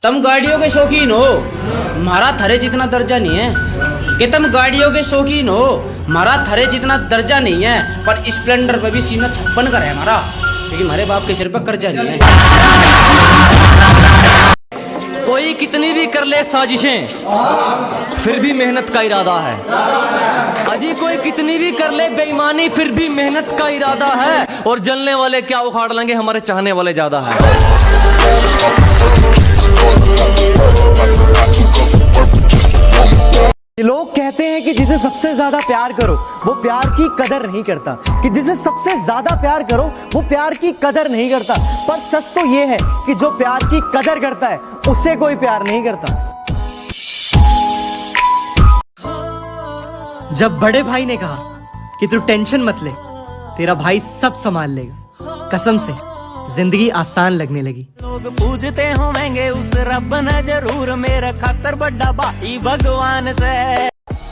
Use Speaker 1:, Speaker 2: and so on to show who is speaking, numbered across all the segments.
Speaker 1: तुम गाड़ियों के शौकीन हो, हमारा थारे जितना दर्जा नहीं है। कि तुम गाड़ियों के शौकीन हो, हमारा थारे जितना दर्जा नहीं है। पर स्प्लेंडर पे भी सीना 56 का है हमारा, क्योंकि हमारे बाप के सिर पर कर्जा नहीं है।
Speaker 2: कोई कितनी भी कर ले साजिशें, फिर भी मेहनत का इरादा है। अजी कोई कितनी भी कर ले बेईमानी, फिर भी मेहनत का इरादा है। और जलने वाले क्या उखाड़ लेंगे, हमारे चाहने वाले ज्यादा है।
Speaker 3: लोग कहते हैं कि जिसे सबसे ज्यादा प्यार करो वो प्यार की कदर नहीं करता, कि जिसे सबसे ज्यादा प्यार करो वो प्यार की कदर नहीं करता। पर सच तो ये है कि जो प्यार की कदर करता है उससे कोई प्यार नहीं करता। जब बड़े भाई ने कहा कि तू टेंशन मत ले, तेरा भाई सब संभाल लेगा, कसम से जिंदगी आसान लगने लगी।
Speaker 4: लोग पूछते होंगे उस रब ने जरूर मेरा खातर बड़ा भाई भगवान से।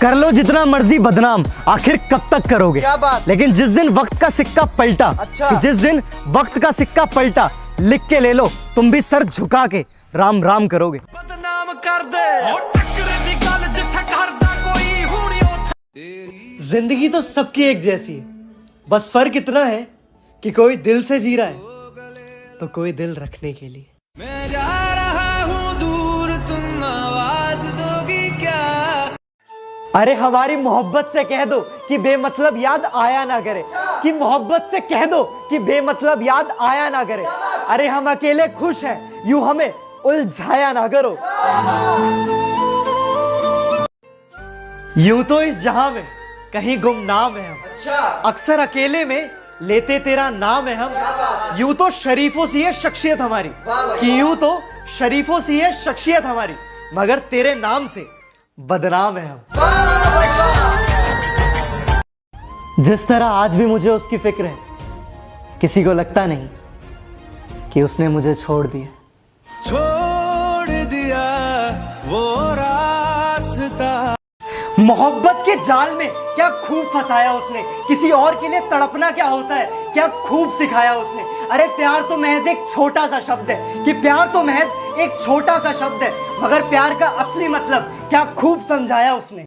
Speaker 3: कर लो जितना मर्जी बदनाम, आखिर कब तक करोगे? क्या बात? लेकिन जिस दिन वक्त का सिक्का पलटा, अच्छा। जिस दिन वक्त का सिक्का पलटा, लिख के ले लो, तुम भी सर झुका के राम राम करोगे।
Speaker 4: बदनाम कर दे दी गल जिथे करदा कोई हुणी।
Speaker 3: जिंदगी तो सबकी एक जैसी है, बस फर्क इतना है कि कोई दिल से जी रहा है तो कोई दिल रखने के लिए।
Speaker 4: मैं जा रहा हूँ दूर, तुम आवाज दोगी क्या?
Speaker 3: अरे हमारी मोहब्बत से कह दो कि बेमतलब याद आया ना करे, कि मोहब्बत से कह दो कि बेमतलब याद आया ना करे। अरे हम अकेले खुश हैं, यूं हमें उलझाया ना करो। यूं तो इस जहां में कहीं गुमनाम है हम, अक्सर अकेले में लेते तेरा नाम है हम। यूं तो शरीफों सी है शख्सियत हमारी, कि यूं तो शरीफों सी है शख्सियत हमारी, मगर तेरे नाम से बदनाम है हम। जिस तरह आज भी मुझे उसकी फिक्र है, किसी को लगता नहीं कि उसने मुझे छोड़ दिया
Speaker 4: वो रास्ता।
Speaker 3: मोहब्बत के जाल में क्या खूब फंसाया उसने, किसी और के लिए तड़पना क्या होता है क्या खूब सिखाया उसने। अरे प्यार तो महज एक छोटा सा शब्द है, कि प्यार तो महज एक छोटा सा शब्द है, मगर प्यार का असली मतलब क्या खूब समझाया उसने।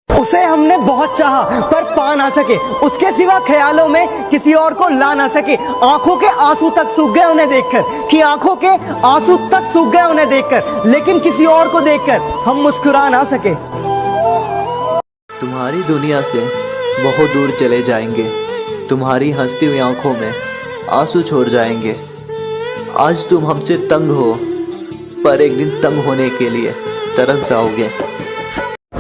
Speaker 3: उसे हमने बहुत चाहा पर पा ना सके, उसके सिवा ख्यालों में किसी और को ला ना सके। आंखों के आंसू तक सूख गए उन्हें देखकर, कि आंखों के आंसू तक सूख गए उन्हें देखकर, लेकिन किसी और को देखकर हम मुस्कुरा ना सके।
Speaker 5: तुम्हारी दुनिया से बहुत दूर चले जाएंगे, तुम्हारी हंसती हुई आंखों में आंसू छोड़ जाएंगे। आज तुम हमसे तंग हो, पर एक दिन तंग होने के लिए तरस जाओगे।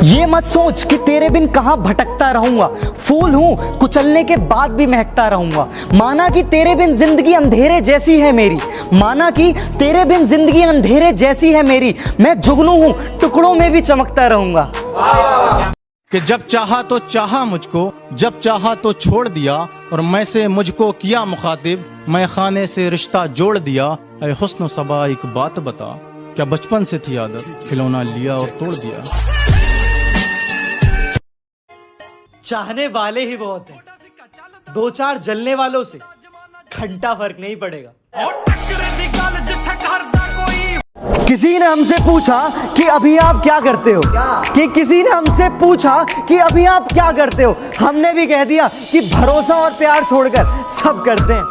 Speaker 3: ये मत सोच कि तेरे बिन कहां भटकता रहूंगा, फूल हूं कुचलने के बाद भी महकता रहूंगा। माना कि तेरे बिन जिंदगी अंधेरे जैसी है मेरी, माना कि तेरे बिन जिंदगी अंधेरे जैसी है मेरी, मैं जुगनू हूं टुकड़ों में भी चमकता रहूंगा।
Speaker 6: कि जब चाहा तो चाहा मुझको, जब चाहा तो छोड़ दिया, और मैं से मुझको किया मुखातिब, मैं खाने से रिश्ता जोड़ दिया। ऐ हुस्न सबा एक बात बता, क्या बचपन से थी आदत, खिलौना लिया और तोड़ दिया।
Speaker 3: चाहने वाले ही बहुत हैं, दो चार जलने वालों से घंटा फर्क नहीं पड़ेगा। किसी ने हमसे पूछा कि अभी आप क्या करते हो, कि किसी ने हमसे पूछा कि अभी आप क्या करते हो, हमने भी कह दिया कि भरोसा और प्यार छोड़कर सब करते हैं।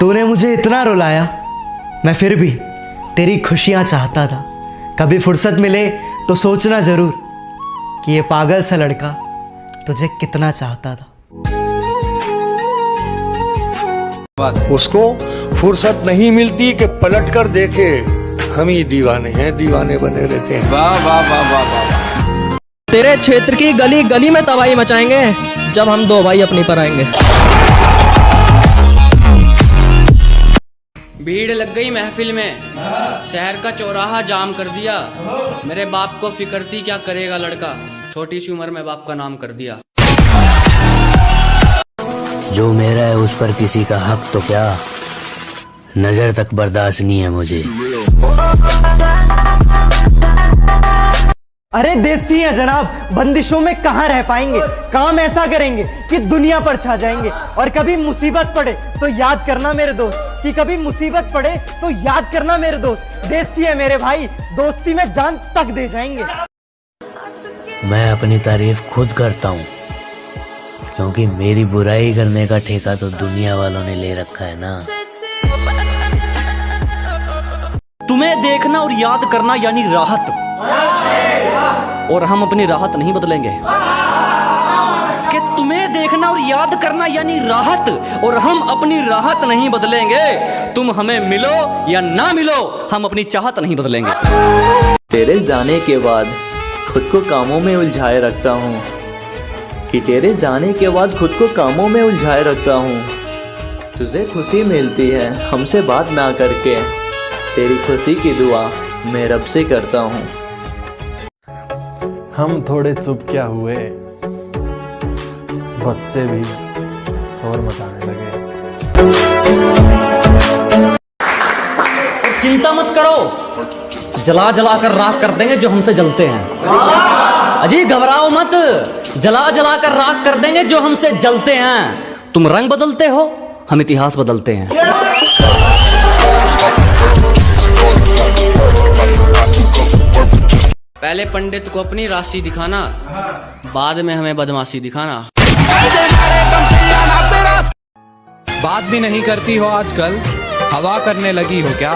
Speaker 3: तूने मुझे इतना रुलाया, मैं फिर भी तेरी खुशियां चाहता था। कभी फुर्सत मिले तो सोचना जरूर कि ये पागल सा लड़का तुझे कितना चाहता था।
Speaker 7: उसको फुर्सत नहीं मिलती कि पलट कर देखे, हम ही दीवाने हैं, दीवाने बने रहते हैं।
Speaker 2: वाह वाह वाह वाह वाह। तेरे क्षेत्र की गली गली में तबाही मचाएंगे जब हम दो भाई अपनी पर आएंगे।
Speaker 8: भीड़ लग गई महफिल में, शहर का चौराहा जाम कर दिया। मेरे बाप को फिक्र थी क्या करेगा लड़का, छोटी सी उम्र में बाप का नाम कर दिया।
Speaker 9: जो मेरा है उस पर किसी का हक तो क्या, नजर तक बर्दाश्त नहीं है मुझे।
Speaker 3: अरे देसी है जनाब, बंदिशों में कहां रह पाएंगे। काम ऐसा करेंगे कि दुनिया पर छा जाएंगे। और कभी मुसीबत पड़े तो याद करना मेरे दोस्त, कि कभी मुसीबत पड़े तो याद करना मेरे दोस्त। देसी है मेरे भाई, दोस्ती में जान तक दे जाएंगे।
Speaker 9: मैं अपनी तारीफ खुद करता हूँ, क्योंकि मेरी बुराई करने का ठेका तो दुनिया वालों ने ले रखा है ना।
Speaker 2: तुम्हें देखना और याद करना यानी राहत, और हम अपनी राहत नहीं बदलेंगे। कि तुम्हें देखना और याद करना यानी राहत, और हम अपनी राहत नहीं बदलेंगे। तुम हमें मिलो या ना मिलो, हम अपनी चाहत नहीं बदलेंगे।
Speaker 5: तेरे जाने के बाद खुद को कामों में उलझाए रखता हूँ, कि तेरे जाने के बाद खुद को कामों में उलझाए रखता हूँ। तुझे खुशी मिलती है हमसे बात ना करके, तेरी खुशी की दुआ मैं रब से करता हूँ।
Speaker 10: हम थोड़े चुप क्या हुए, बच्चे भी शोर मचाने लगे।
Speaker 2: चिंता मत करो, जला जला कर राख कर देंगे जो हमसे जलते हैं। अजी घबराओ मत, जला जला कर राख कर देंगे जो हमसे जलते हैं। तुम रंग बदलते हो, हम इतिहास बदलते हैं।
Speaker 8: पहले पंडित को अपनी राशि दिखाना, बाद में हमें बदमाशी दिखाना।
Speaker 11: बात भी नहीं करती हो आजकल, हवा करने लगी हो क्या?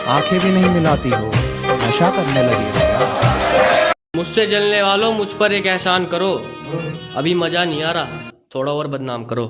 Speaker 11: आंखें भी नहीं मिलाती हो, नशा करने लगी हो क्या?
Speaker 8: मुझसे जलने वालों, मुझ पर एक एहसान करो। अभी मजा नहीं आ रहा, थोड़ा और बदनाम करो।